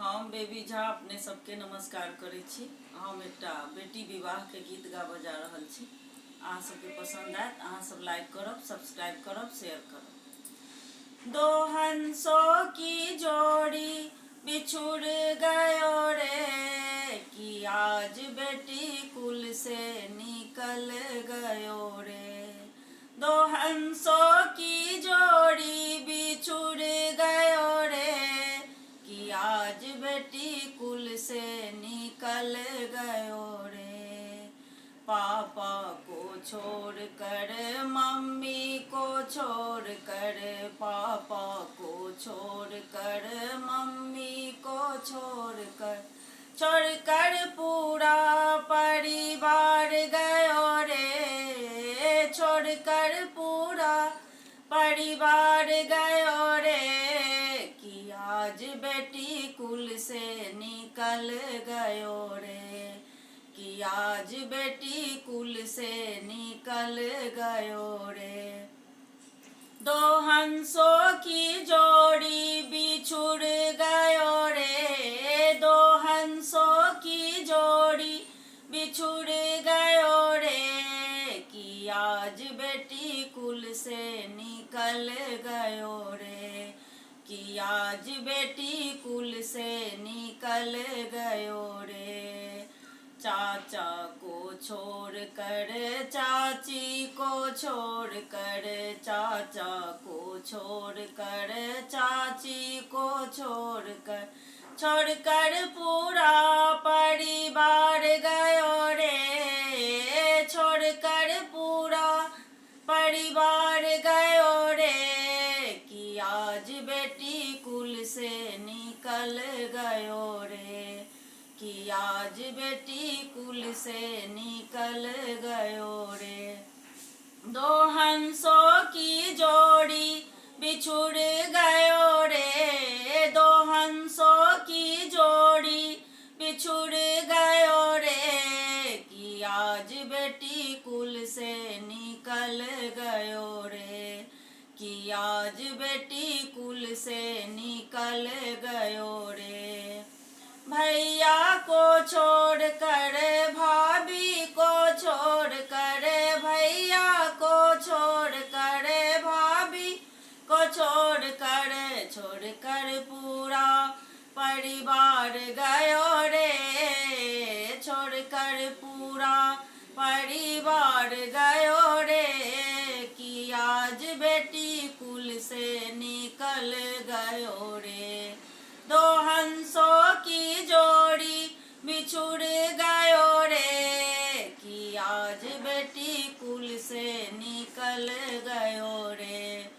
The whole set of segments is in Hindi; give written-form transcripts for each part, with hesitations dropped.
हम बेबी झा अपने सबके नमस्कार करै छी। हम एकटा बेटी विवाह के गीत गाबऽ जा रहल छी। अहाँ सबके पसंद आयत, अहाँ सब लाइक करब, सब्सक्राइब करब, शेयर करब। दो हंसों की जोड़ी बिछुड़ गयो रे, कि आज बेटी कुल से निकल गयो रे। दो हंसों की जोड़ी बिछुड़ गयो रे, कि आज बेटी कुल से निकल गयो रे। पापा को छोड़ कर, मम्मी को छोड़ कर, पापा को छोड़ कर, मम्मी को छोड़ कर पूरा परिवार गयो रे, छोड़ कर पूरा परिवार गयो रे, कि आज बेटी कुल से निकल गयो रे, कि आज बेटी कुल से निकल गयो रे। दो हंसों की जोड़ी बिछुड़ गयो रे, दो हंसों की जोड़ी बिछुड़ गयो रे, कि आज बेटी कुल से निकल गयो रे, कि आज बेटी कुल से निकल गयो रे। चाचा को छोड़ कर, चाची को छोड़ कर, चाचा को छोड़ कर, चाची को छोड़ कर पूरा परिवार गयो रे, छोड़ कर पूरा परिवार गयो रे, कि आज बेटी कुल से निकल गयो रे, कि आज बेटी कुल से निकल गयो रे। दो हंसों की जोड़ी बिछुड़ गयो रे, दो हंसों की जोड़ी बिछुड़ गयो रे, कि आज बेटी कुल से निकल गयो रे, कि आज बेटी कुल से निकल गयो रे। भैया को छोड़ कर, भाभी को छोड़ कर, भैया को छोड़ कर, भाभी को छोड़ कर पूरा परिवार गयो रे, छोड़ कर पूरा परिवार गयो रे, कि आज बेटी कुल से निकल गयो रे। दो हंसों की जोड़ी बिछुड़ गयो रे, कि आज बेटी कुल से निकल गयो रे,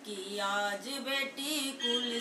कि आज बेटी कुल